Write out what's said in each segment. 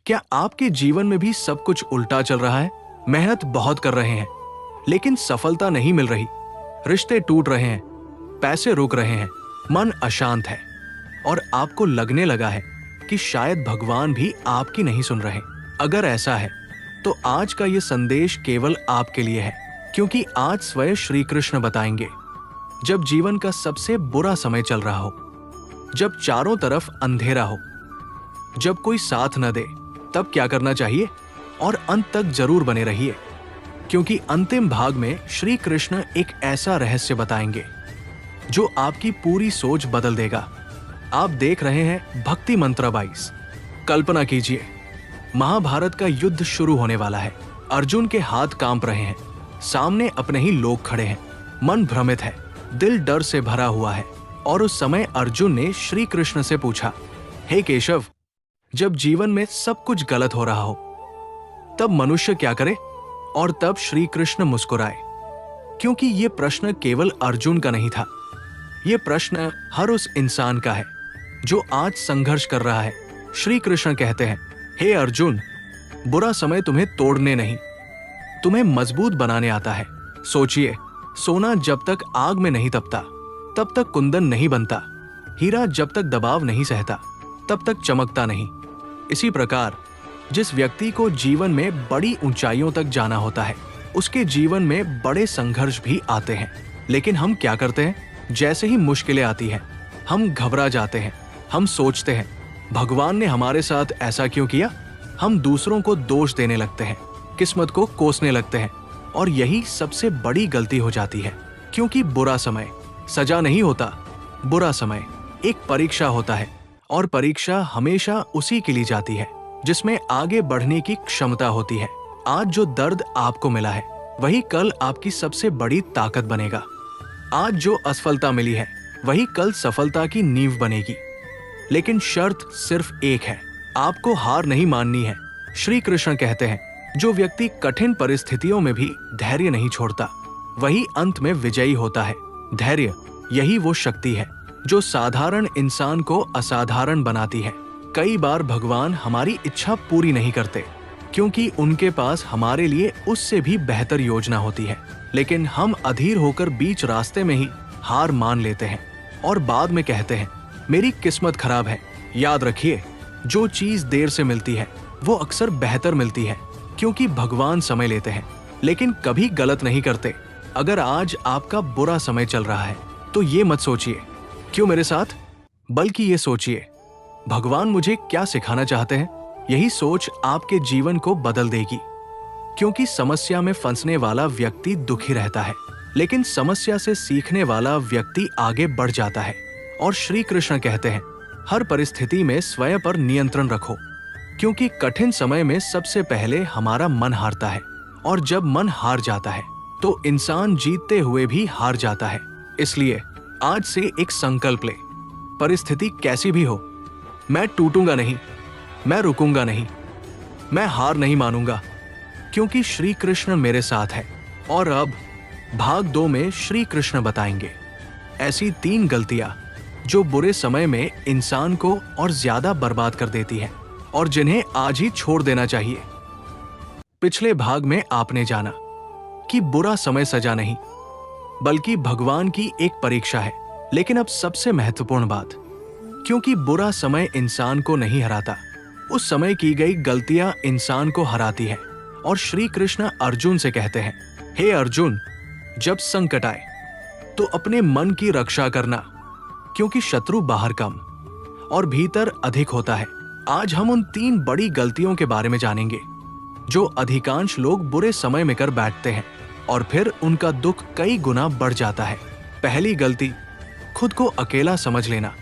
क्या आपके जीवन में भी सब कुछ उल्टा चल रहा है? मेहनत बहुत कर रहे हैं लेकिन सफलता नहीं मिल रही, रिश्ते टूट रहे हैं, पैसे रुक रहे हैं, मन अशांत है और आपको लगने लगा है कि शायद भगवान भी आपकी नहीं सुन रहे। अगर ऐसा है तो आज का ये संदेश केवल आपके लिए है, क्योंकि आज स्वयं श्री कृष्ण बताएंगे जब जीवन का सबसे बुरा समय चल रहा हो, जब चारों तरफ अंधेरा हो, जब कोई साथ न दे, तब क्या करना चाहिए। और अंत तक जरूर बने रहिए, क्योंकि अंतिम भाग में श्री कृष्ण एक ऐसा रहस्य बताएंगे जो आपकी पूरी सोच बदल देगा। आप देख रहे हैं भक्ति मंत्र 22। कल्पना कीजिए, महाभारत का युद्ध शुरू होने वाला है। अर्जुन के हाथ कांप रहे हैं, सामने अपने ही लोग खड़े हैं, मन भ्रमित है, दिल डर से भरा हुआ है। और उस समय अर्जुन ने श्री कृष्ण से पूछा, हे केशव, जब जीवन में सब कुछ गलत हो रहा हो तब मनुष्य क्या करे। और तब श्री कृष्ण मुस्कुराए, क्योंकि ये प्रश्न केवल अर्जुन का नहीं था, ये प्रश्न हर उस इंसान का है जो आज संघर्ष कर रहा है। श्री कृष्ण कहते हैं, हे अर्जुन, बुरा समय तुम्हें तोड़ने नहीं, तुम्हें मजबूत बनाने आता है। सोचिए, सोना जब तक आग में नहीं तपता तब तक कुंदन नहीं बनता, हीरा जब तक दबाव नहीं सहता तब तक चमकता नहीं। इसी प्रकार जिस व्यक्ति को जीवन में बड़ी ऊंचाइयों तक जाना होता है, उसके जीवन में बड़े संघर्ष भी आते हैं। लेकिन हम क्या करते हैं, जैसे ही मुश्किलें आती हैं हम घबरा जाते हैं, हम सोचते हैं भगवान ने हमारे साथ ऐसा क्यों किया। हम दूसरों को दोष देने लगते हैं, किस्मत को कोसने लगते हैं, और यही सबसे बड़ी गलती हो जाती है। क्योंकि बुरा समय सजा नहीं होता, बुरा समय एक परीक्षा होता है, और परीक्षा हमेशा उसी के लिए जाती है जिसमें आगे बढ़ने की क्षमता होती है। आज जो दर्द आपको मिला है वही कल आपकी सबसे बड़ी ताकत बनेगा। आज जो असफलता मिली है वही कल सफलता की नींव बनेगी। लेकिन शर्त सिर्फ एक है, आपको हार नहीं माननी है। श्री कृष्ण कहते हैं, जो व्यक्ति कठिन परिस्थितियों में भी धैर्य नहीं छोड़ता वही अंत में विजयी होता है। धैर्य यही वो शक्ति है जो साधारण इंसान को असाधारण बनाती है। कई बार भगवान हमारी इच्छा पूरी नहीं करते क्योंकि उनके पास हमारे लिए उससे भी बेहतर योजना होती है। लेकिन हम अधीर होकर बीच रास्ते में ही हार मान लेते हैं और बाद में कहते हैं, मेरी किस्मत खराब है। याद रखिए, जो चीज देर से मिलती है वो अक्सर बेहतर मिलती है, क्योंकि भगवान समय लेते हैं लेकिन कभी गलत नहीं करते। अगर आज आपका बुरा समय चल रहा है तो ये मत सोचिए क्यों मेरे साथ, बल्कि ये सोचिए भगवान मुझे क्या सिखाना चाहते हैं। यही सोच आपके जीवन को बदल देगी, क्योंकि समस्या में फंसने वाला व्यक्ति दुखी रहता है लेकिन समस्या से सीखने वाला व्यक्ति आगे बढ़ जाता है। और श्री कृष्ण कहते हैं, हर परिस्थिति में स्वयं पर नियंत्रण रखो, क्योंकि कठिन समय में सबसे पहले हमारा मन हारता है, और जब मन हार जाता है तो इंसान जीतते हुए भी हार जाता है। इसलिए आज से एक संकल्प ले, परिस्थिति कैसी भी हो, मैं टूटूंगा नहीं, मैं रुकूंगा नहीं, मैं हार नहीं मानूंगा, क्योंकि श्री कृष्ण मेरे साथ है। और अब भाग 2 में श्री कृष्ण बताएंगे ऐसी 3 गलतियां जो बुरे समय में इंसान को और ज्यादा बर्बाद कर देती है और जिन्हें आज ही छोड़ देना चाहिए। पिछले भाग में आपने जाना कि बुरा समय सजा नहीं बल्कि भगवान की एक परीक्षा है। लेकिन अब सबसे महत्वपूर्ण बात, क्योंकि बुरा समय इंसान को नहीं हराता, उस समय की गई गलतियां इंसान को हराती है। और श्री कृष्ण अर्जुन से कहते हैं, हे अर्जुन, जब संकट आए तो अपने मन की रक्षा करना, क्योंकि शत्रु बाहर कम और भीतर अधिक होता है। आज हम उन 3 बड़ी गलतियों के बारे में जानेंगे जो अधिकांश लोग बुरे समय में कर बैठते हैं और फिर उनका दुख कई गुना बढ़ जाता है। पहली गलती, खुद को अकेला समझ लेना।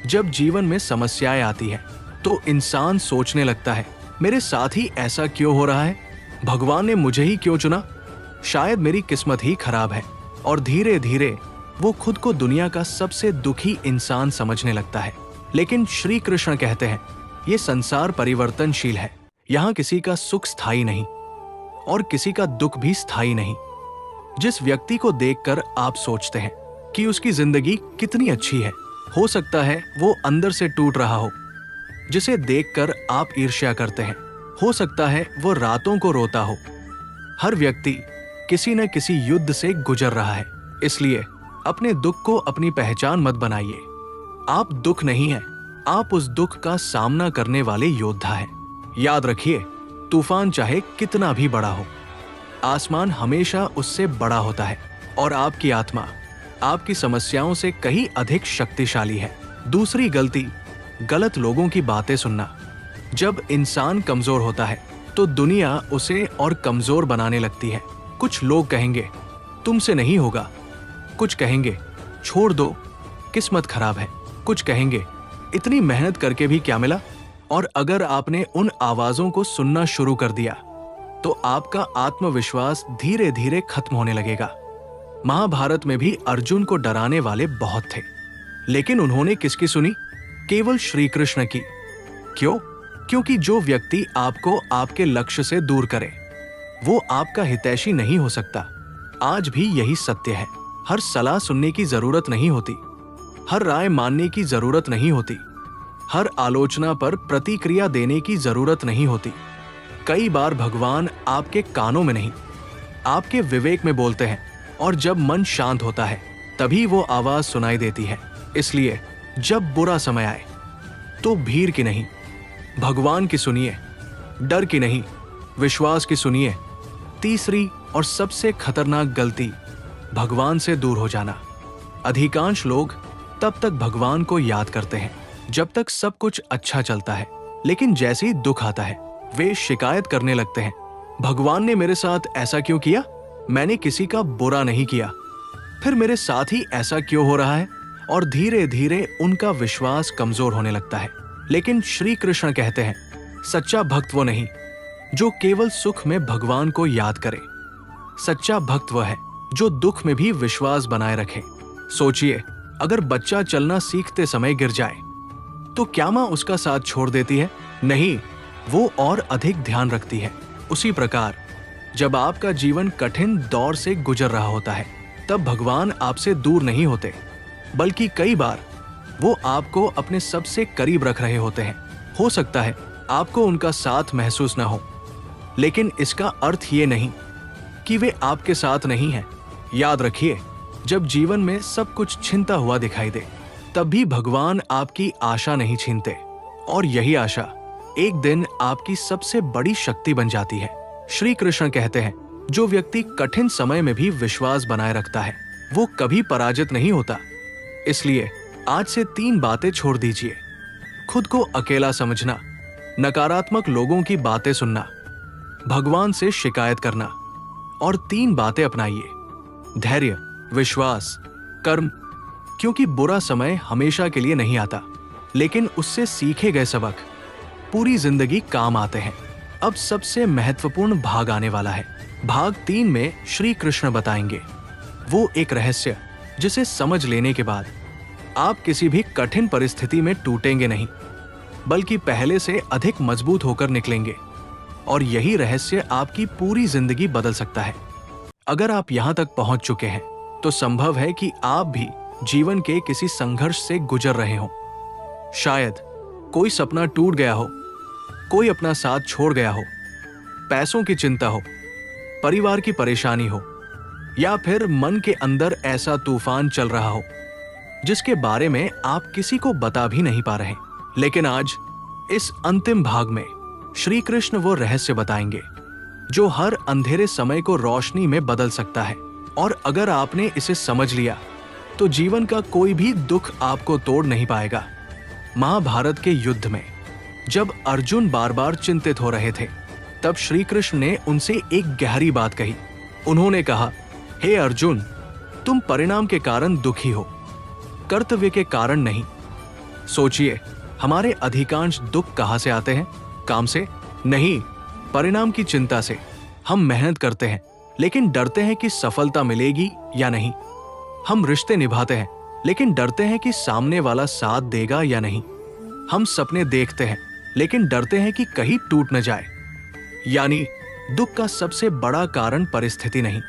जब जीवन में समस्याएं आती है तो इंसान सोचने लगता है, मेरे साथ ही ऐसा क्यों हो रहा है, भगवान ने मुझे ही क्यों चुना, शायद मेरी किस्मत ही खराब है। और धीरे धीरे वो खुद को दुनिया का सबसे दुखी इंसान समझने लगता है। लेकिन श्री कृष्ण कहते हैं, ये संसार परिवर्तनशील है, यहाँ किसी का सुख स्थायी नहीं और किसी का दुख भी स्थायी नहीं। जिस व्यक्ति को देखकर आप सोचते हैं कि उसकी जिंदगी कितनी अच्छी है, हो सकता है वो अंदर से टूट रहा हो। जिसे देखकर आप ईर्ष्या करते हैं। हो सकता है वो रातों को रोता हो। हर व्यक्ति किसी न किसी युद्ध से गुजर रहा है, इसलिए अपने दुख को अपनी पहचान मत बनाइए। आप दुख नहीं हैं, आप उस दुख का सामना करने वाले योद्धा हैं। याद रखिए, तूफान चाहे कितना भी बड़ा हो, आसमान हमेशा उससे बड़ा होता है और आपकी आत्मा आपकी समस्याओं से कहीं अधिक शक्तिशाली है। दूसरी गलती, गलत लोगों की बातें सुनना। जब इंसान कमजोर होता है तो दुनिया उसे और कमजोर बनाने लगती है। कुछ लोग कहेंगे तुमसे नहीं होगा, कुछ कहेंगे छोड़ दो, किस्मत खराब है, कुछ कहेंगे इतनी मेहनत करके भी क्या मिला। और अगर आपने उन आवाजों को सुनना शुरू कर दिया तो आपका आत्मविश्वास धीरे धीरे खत्म होने लगेगा। महाभारत में भी अर्जुन को डराने वाले बहुत थे, लेकिन उन्होंने किसकी सुनी? केवल श्री कृष्ण की। क्यों? क्योंकि जो व्यक्ति आपको आपके लक्ष्य से दूर करे वो आपका हितैषी नहीं हो सकता। आज भी यही सत्य है। हर सलाह सुनने की जरूरत नहीं होती, हर राय मानने की जरूरत नहीं होती, हर आलोचना पर प्रतिक्रिया देने की जरूरत नहीं होती। कई बार भगवान आपके कानों में नहीं, आपके विवेक में बोलते हैं, और जब मन शांत होता है तभी वो आवाज सुनाई देती है। इसलिए जब बुरा समय आए तो भीड़ की नहीं, भगवान की सुनिए, डर की नहीं, विश्वास की सुनिए। तीसरी और सबसे खतरनाक गलती, भगवान से दूर हो जाना। अधिकांश लोग तब तक भगवान को याद करते हैं जब तक सब कुछ अच्छा चलता है, लेकिन जैसे ही दुख आता है वे शिकायत करने लगते हैं, भगवान ने मेरे साथ ऐसा क्यों किया? मैंने किसी का बुरा नहीं किया, फिर मेरे साथ ही ऐसा क्यों हो रहा है? और धीरे धीरे उनका विश्वास कमजोर होने लगता है। लेकिन श्री कृष्ण कहते हैं, सच्चा भक्त वो नहीं जो केवल सुख में भगवान को याद करे, सच्चा भक्त वह है जो दुख में भी विश्वास बनाए रखे। सोचिए, अगर बच्चा चलना सीखते समय गिर जाए तो क्या माँ उसका साथ छोड़ देती है? नहीं, वो और अधिक ध्यान रखती है। उसी प्रकार जब आपका जीवन कठिन दौर से गुजर रहा होता है तब भगवान आपसे दूर नहीं होते, बल्कि कई बार वो आपको अपने सबसे करीब रख रहे होते हैं। हो सकता है आपको उनका साथ महसूस ना हो, लेकिन इसका अर्थ ये नहीं कि वे आपके साथ नहीं हैं। याद रखिए, जब जीवन में सब कुछ छिनता हुआ दिखाई दे तब भी भगवान आपकी आशा नहीं छीनते, और यही आशा एक दिन आपकी सबसे बड़ी शक्ति बन जाती है। श्री कृष्ण कहते हैं, जो व्यक्ति कठिन समय में भी विश्वास बनाए रखता है वो कभी पराजित नहीं होता। इसलिए आज से 3 बातें छोड़ दीजिए। खुद को अकेला समझना, नकारात्मक लोगों की बातें सुनना, भगवान से शिकायत करना, और 3 बातें अपनाइए, धैर्य, विश्वास, कर्म। क्योंकि बुरा समय हमेशा के लिए नहीं आता, लेकिन उससे सीखे गए सबक पूरी जिंदगी काम आते हैं। अब सबसे महत्वपूर्ण भाग आने वाला है। भाग 3 में श्री कृष्ण बताएंगे वो एक रहस्य जिसे समझ लेने के बाद आप किसी भी कठिन परिस्थिति में टूटेंगे नहीं, बल्कि पहले से अधिक मजबूत होकर निकलेंगे। और यही रहस्य आपकी पूरी जिंदगी बदल सकता है। अगर आप यहां तक पहुंच चुके हैं तो संभव है कि आप भी जीवन के किसी संघर्ष से गुजर रहे हो। शायद कोई सपना टूट गया हो, कोई अपना साथ छोड़ गया हो, पैसों की चिंता हो, परिवार की परेशानी हो, या फिर मन के अंदर ऐसा तूफान चल रहा हो जिसके बारे में आप किसी को बता भी नहीं पा रहे। लेकिन आज इस अंतिम भाग में श्री कृष्ण वो रहस्य बताएंगे जो हर अंधेरे समय को रोशनी में बदल सकता है। और अगर आपने इसे समझ लिया तो जीवन का कोई भी दुख आपको तोड़ नहीं पाएगा। महाभारत के युद्ध में जब अर्जुन बार बार चिंतित हो रहे थे तब श्री कृष्ण ने उनसे एक गहरी बात कही। उन्होंने कहा, हे अर्जुन, तुम परिणाम के कारण दुखी हो, कर्तव्य के कारण नहीं। सोचिए, हमारे अधिकांश दुख कहां से आते हैं? काम से नहीं, परिणाम की चिंता से। हम मेहनत करते हैं लेकिन डरते हैं कि सफलता मिलेगी या नहीं। हम रिश्ते निभाते हैं लेकिन डरते हैं कि सामने वाला साथ देगा या नहीं। हम सपने देखते हैं लेकिन डरते हैं कि कहीं टूट न जाए। यानी दुख का सबसे बड़ा कारण परिस्थिति नहीं,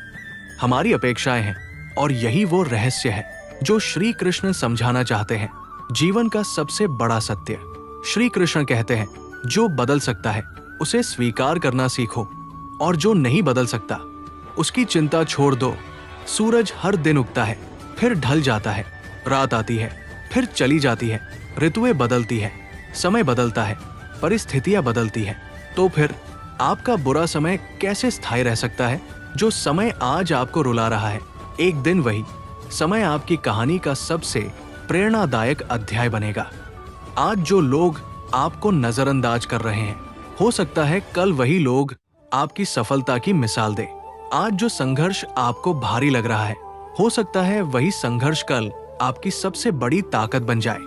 हमारी अपेक्षाएं हैं। और यही वो रहस्य है जो श्री कृष्ण समझाना चाहते हैं, जीवन का सबसे बड़ा सत्य। श्री कृष्ण कहते हैं, जो बदल सकता है उसे स्वीकार करना सीखो, और जो नहीं बदल सकता उसकी चिंता छोड़ दो। सूरज हर दिन उगता है, फिर ढल जाता है, रात आती है, फिर चली जाती है, ऋतुएं बदलती है, समय बदलता है, परिस्थितियां बदलती है। तो फिर आपका बुरा समय कैसे स्थायी रह सकता है? जो समय आज आपको रुला रहा है, एक दिन वही समय आपकी कहानी का सबसे प्रेरणादायक अध्याय बनेगा। आज जो लोग आपको नजरअंदाज कर रहे हैं, हो सकता है कल वही लोग आपकी सफलता की मिसाल दे। आज जो संघर्ष आपको भारी लग रहा है, हो सकता है वही संघर्ष कल आपकी सबसे बड़ी ताकत बन जाए।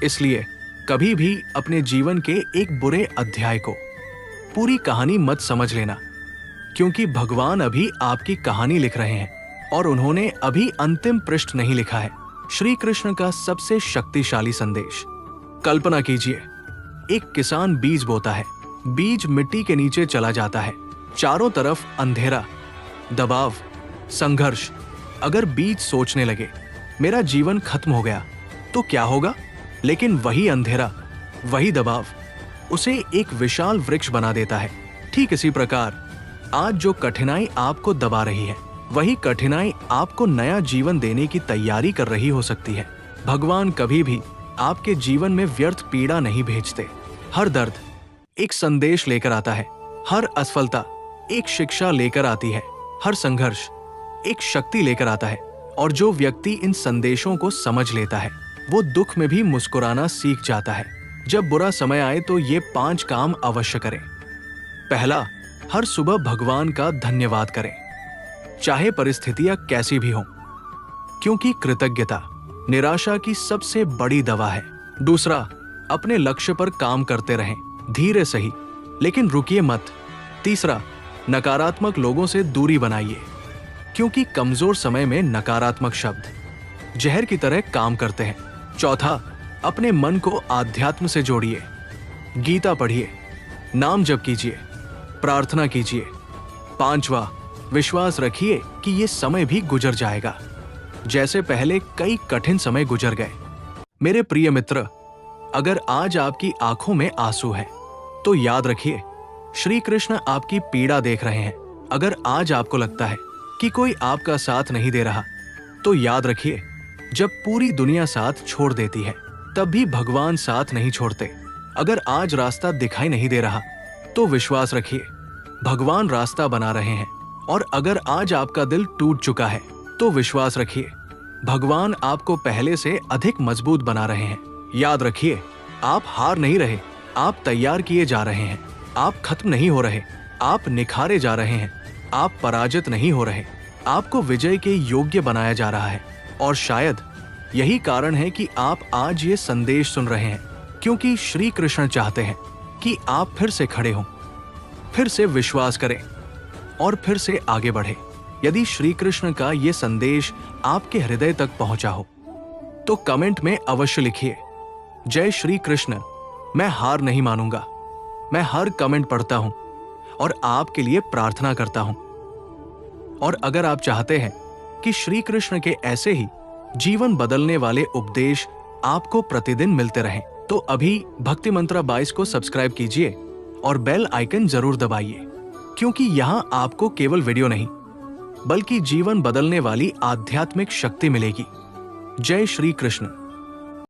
इसलिए कभी भी अपने जीवन के एक बुरे अध्याय को पूरी कहानी मत समझ लेना, क्योंकि भगवान अभी आपकी कहानी लिख रहे हैं और उन्होंने अभी अंतिम पृष्ठ नहीं लिखा है। श्री कृष्ण का सबसे शक्तिशाली संदेश। कल्पना कीजिए, एक किसान बीज बोता है। बीज मिट्टी के नीचे चला जाता है, चारों तरफ अंधेरा, दबाव, संघर्ष। अगर बीज सोचने लगे मेरा जीवन खत्म हो गया तो क्या होगा? लेकिन वही अंधेरा, वही दबाव उसे एक विशाल वृक्ष बना देता है। ठीक इसी प्रकार आज जो कठिनाई आपको दबा रही है, वही कठिनाई आपको नया जीवन देने की तैयारी कर रही हो सकती है। भगवान कभी भी आपके जीवन में व्यर्थ पीड़ा नहीं भेजते। हर दर्द एक संदेश लेकर आता है, हर असफलता एक शिक्षा लेकर आती है, हर संघर्ष एक शक्ति लेकर आता है। और जो व्यक्ति इन संदेशों को समझ लेता है, वो दुख में भी मुस्कुराना सीख जाता है। जब बुरा समय आए तो ये 5 काम अवश्य करें। पहला, हर सुबह भगवान का धन्यवाद करें, चाहे परिस्थितियां कैसी भी हों, क्योंकि कृतज्ञता निराशा की सबसे बड़ी दवा है। दूसरा, अपने लक्ष्य पर काम करते रहें, धीरे सही लेकिन रुकिए मत। तीसरा, नकारात्मक लोगों से दूरी बनाइए, क्योंकि कमजोर समय में नकारात्मक शब्द जहर की तरह काम करते हैं। चौथा, अपने मन को आध्यात्म से जोड़िए, गीता पढ़िए, नाम जप कीजिए, प्रार्थना कीजिए। पांचवा, विश्वास रखिए कि ये समय भी गुजर जाएगा, जैसे पहले कई कठिन समय गुजर गए। मेरे प्रिय मित्र, अगर आज आपकी आंखों में आंसू है तो याद रखिए, श्री कृष्ण आपकी पीड़ा देख रहे हैं। अगर आज आपको लगता है कि कोई आपका साथ नहीं दे रहा, तो याद रखिए, जब पूरी दुनिया साथ छोड़ देती है, तब भी भगवान साथ नहीं छोड़ते। अगर आज रास्ता दिखाई नहीं दे रहा, तो विश्वास रखिए, भगवान रास्ता बना रहे हैं। और अगर आज आपका दिल टूट चुका है, तो विश्वास रखिए, भगवान आपको पहले से अधिक मजबूत बना रहे हैं। याद रखिए, आप हार नहीं रहे, आप तैयार किए जा रहे हैं। आप खत्म नहीं हो रहे, आप निखारे जा रहे हैं। आप पराजित नहीं हो रहे, आपको विजय के योग्य बनाया जा रहा है। और शायद यही कारण है कि आप आज ये संदेश सुन रहे हैं, क्योंकि श्री कृष्ण चाहते हैं कि आप फिर से खड़े हों, फिर से विश्वास करें और फिर से आगे बढ़े। यदि श्री कृष्ण का ये संदेश आपके हृदय तक पहुंचा हो, तो कमेंट में अवश्य लिखिए, जय श्री कृष्ण। मैं हार नहीं मानूंगा, मैं हर कमेंट पढ़ता हूं और आपके लिए प्रार्थना करता हूं। और अगर आप चाहते हैं कि श्री कृष्ण के ऐसे ही जीवन बदलने वाले उपदेश आपको प्रतिदिन मिलते रहें, तो अभी भक्ति मंत्रा 22 को सब्सक्राइब कीजिए और बेल आइकन जरूर दबाइए, क्योंकि यहाँ आपको केवल वीडियो नहीं, बल्कि जीवन बदलने वाली आध्यात्मिक शक्ति मिलेगी। जय श्री कृष्ण।